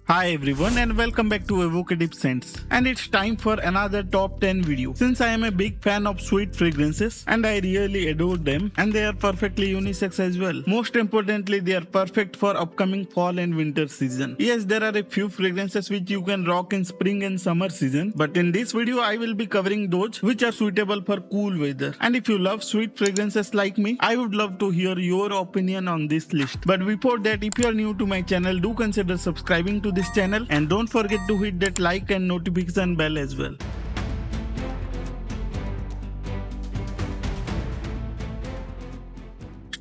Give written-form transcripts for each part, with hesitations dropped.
Hi everyone and welcome back to Evocative Scents, and it's time for another top 10 video. Since I am a big fan of sweet fragrances and I really adore them, and they are perfectly unisex as well. Most importantly, they are perfect for upcoming fall and winter season. Yes, there are a few fragrances which you can rock in spring and summer season, but in this video I will be covering those which are suitable for cool weather. And if you love sweet fragrances like me, I would love to hear your opinion on this list. But before that, if you are new to my channel, do consider subscribing to this channel and don't forget to hit that like and notification bell as well.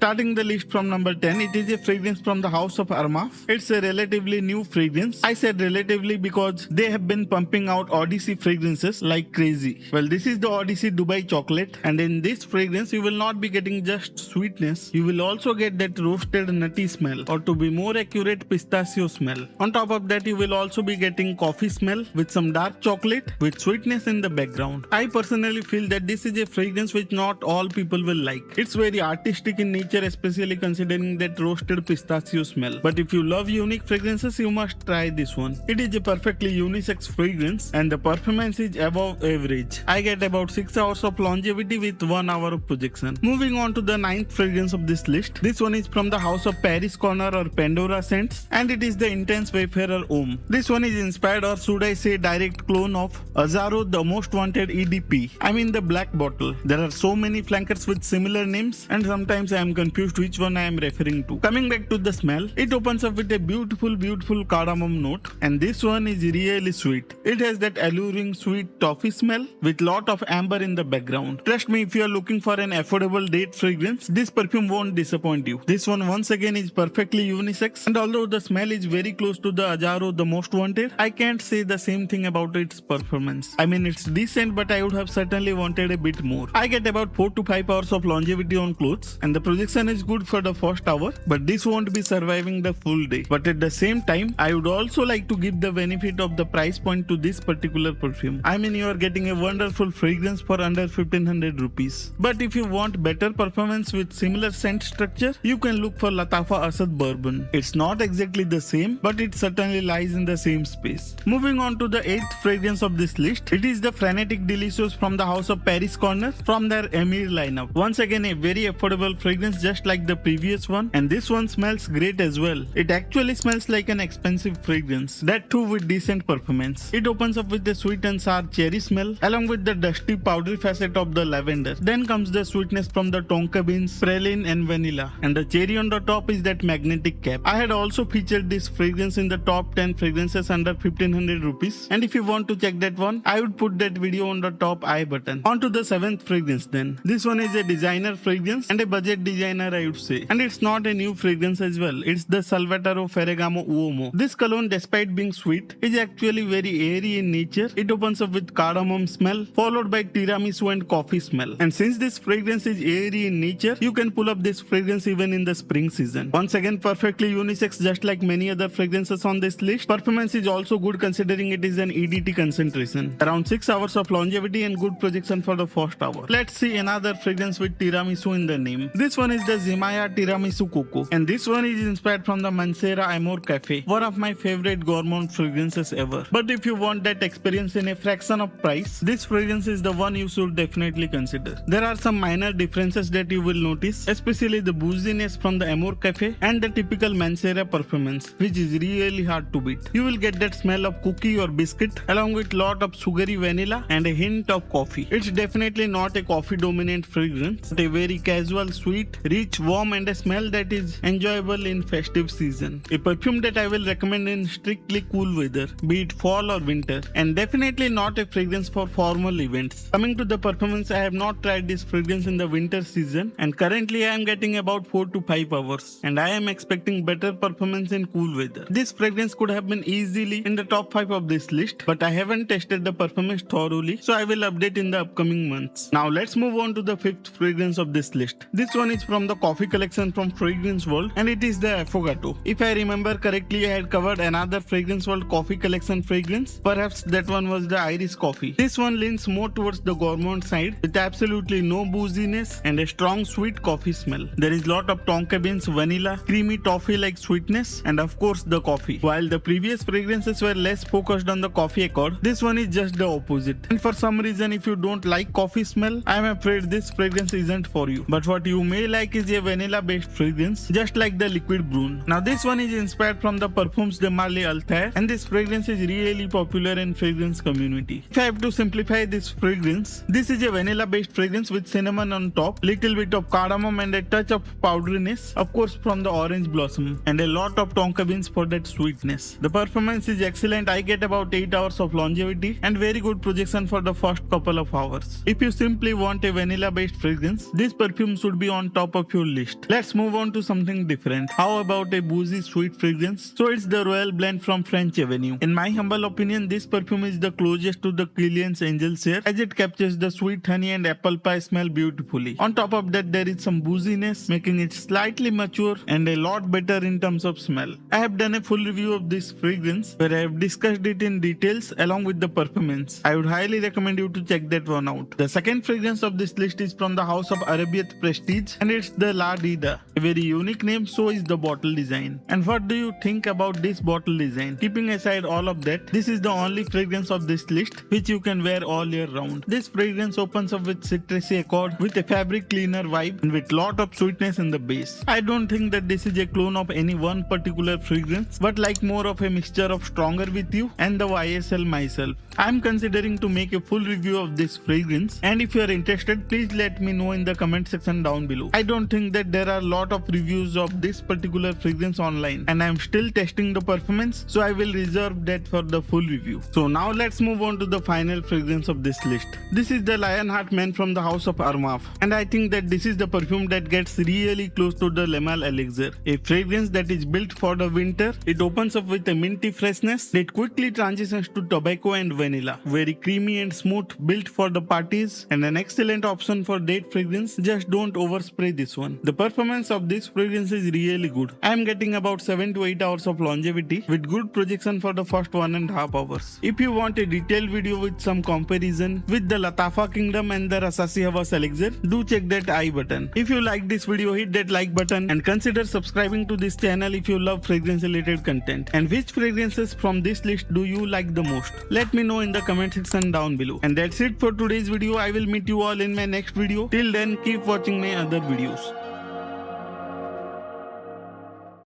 Starting the list from number 10, it is a fragrance from the house of Armaf. It's a relatively new fragrance. I said relatively because they have been pumping out Odyssey fragrances like crazy. Well, this is the Odyssey Dubai chocolate, and in this fragrance you will not be getting just sweetness, you will also get that roasted nutty smell, or to be more accurate, pistachio smell. On top of that, you will also be getting coffee smell with some dark chocolate with sweetness in the background. I personally feel that this is a fragrance which not all people will like. It's very artistic in nature, especially considering that roasted pistachio smell. But if you love unique fragrances, you must try this one. It is a perfectly unisex fragrance and the performance is above average. I get about 6 hours of longevity with 1 hour of projection. Moving on to the 9th fragrance of this list. This one is from the house of Paris Corner or Pandora Scents, and it is the Intense Wayfarer Homme. This one is inspired, or should I say direct clone, of Azzaro, the Most Wanted EDP. I mean the black bottle. There are so many flankers with similar names and sometimes I am confused which one I am referring to. Coming back to the smell, it opens up with a beautiful cardamom note, and this one is really sweet. It has that alluring sweet toffee smell with lot of amber in the background. Trust me, if you are looking for an affordable date fragrance, this perfume won't disappoint you. This one once again is perfectly unisex, and although the smell is very close to the Azzaro, the Most Wanted, I can't say the same thing about its performance. I mean, it's decent, but I would have certainly wanted a bit more. I get about 4 to 5 hours of longevity on clothes, and the projection is good for the first hour, but this won't be surviving the full day. But at the same time, I would also like to give the benefit of the price point to this particular perfume. I mean, you are getting a wonderful fragrance for under 1500 rupees. But if you want better performance with similar scent structure, you can look for Latafa Asad Bourbon. It's not exactly the same, but it certainly lies in the same space. Moving on to the 8th fragrance of this list, it is the Frenetic Delicious from the house of Paris Corner from their Emir lineup. Once again, a very affordable fragrance just like the previous one, and this one smells great as well. It actually smells like an expensive fragrance, that too with decent performance. It opens up with the sweet and sour cherry smell along with the dusty powdery facet of the lavender. Then comes the sweetness from the tonka beans, praline and vanilla, and the cherry on the top is that magnetic cap. I had also featured this fragrance in the top 10 fragrances under 1500 rupees, and if you want to check that one, I would put that video on the top I button. On to the 7th fragrance then. This one is a designer fragrance and a budget designer, I would say. And it's not a new fragrance as well. It's the Salvatore Ferragamo Uomo. This cologne, despite being sweet, is actually very airy in nature. It opens up with cardamom smell followed by tiramisu and coffee smell. And since this fragrance is airy in nature, you can pull up this fragrance even in the spring season. Once again, perfectly unisex just like many other fragrances on this list. Performance is also good considering it is an EDT concentration. Around 6 hours of longevity and good projection for the first hour. Let's see another fragrance with tiramisu in the name. This one is the Zimaya Tiramisu Coco, and this one is inspired from the Mansera Amor Cafe, one of my favorite Gourmand fragrances ever. But if you want that experience in a fraction of price, this fragrance is the one you should definitely consider. There are some minor differences that you will notice, especially the booziness from the Amor Cafe and the typical Mansera performance, which is really hard to beat. You will get that smell of cookie or biscuit along with lot of sugary vanilla and a hint of coffee. It's definitely not a coffee dominant fragrance, but a very casual, sweet, rich, warm and a smell that is enjoyable in festive season. A perfume that I will recommend in strictly cool weather, be it fall or winter, and definitely not a fragrance for formal events. Coming to the performance, I have not tried this fragrance in the winter season, and currently I am getting about 4 to 5 hours, and I am expecting better performance in cool weather. This fragrance could have been easily in the top 5 of this list, but I haven't tested the performance thoroughly, so I will update in the upcoming months. Now let's move on to the 5th fragrance of this list. This one is from from the coffee collection from Fragrance World, and it is the Affogato. If I remember correctly, I had covered another Fragrance World coffee collection fragrance. Perhaps that one was the Irish coffee. This one leans more towards the Gourmand side with absolutely no booziness and a strong sweet coffee smell. There is lot of tonka beans, vanilla, creamy toffee like sweetness, and of course the coffee. While the previous fragrances were less focused on the coffee accord, this one is just the opposite. And for some reason, if you don't like coffee smell, I am afraid this fragrance isn't for you. But what you may like is a vanilla based fragrance, just like the liquid Brune. Now this one is inspired from the Perfumes de Marly Altair, and this fragrance is really popular in fragrance community. If I have to simplify this fragrance, this is a vanilla based fragrance with cinnamon on top, little bit of cardamom and a touch of powderiness, of course from the orange blossom, and a lot of tonka beans for that sweetness. The performance is excellent. I get about 8 hours of longevity and very good projection for the first couple of hours. If you simply want a vanilla based fragrance, this perfume should be on top of your list. Let's move on to something different. How about a boozy sweet fragrance? So it's the Royal Blend from French Avenue. In my humble opinion, this perfume is the closest to the Kilian's Angel Share, as it captures the sweet honey and apple pie smell beautifully. On top of that, there is some booziness, making it slightly mature and a lot better in terms of smell. I have done a full review of this fragrance where I have discussed it in details along with the performance. I would highly recommend you to check that one out. The second fragrance of this list is from the house of Arabiat Prestige, and it's the La Dida. A very unique name, so is the bottle design. And what do you think about this bottle design? Keeping aside all of that, this is the only fragrance of this list which you can wear all year round. This fragrance opens up with citrusy accord with a fabric cleaner vibe and with lot of sweetness in the base. I don't think that this is a clone of any one particular fragrance, but like more of a mixture of Stronger With You and the YSL myself. I am considering to make a full review of this fragrance, and if you are interested, please let me know in the comment section down below. I don't think that there are a lot of reviews of this particular fragrance online, and I am still testing the performance, so I will reserve that for the full review. So now let's move on to the final fragrance of this list. This is the Lionheart Man from the house of Armaf, and I think that this is the perfume that gets really close to the Le Mal Elixir, a fragrance that is built for the winter. It opens up with a minty freshness that quickly transitions to tobacco and vanilla. Very creamy and smooth, built for the parties, and an excellent option for date fragrance. Just don't overspray this one. The performance of this fragrance is really good. I am getting about 7 to 8 hours of longevity with good projection for the first 1.5 hours. If you want a detailed video with some comparison with the Latafa Kingdom and the Rasasi Havas Elixir, do check that I button. If you like this video, hit that like button and consider subscribing to this channel if you love fragrance related content. And which fragrances from this list do you like the most? Let me know in the comment section down below. And that's it for today's video. I will meet you all in my next video. Till then, keep watching my other videos.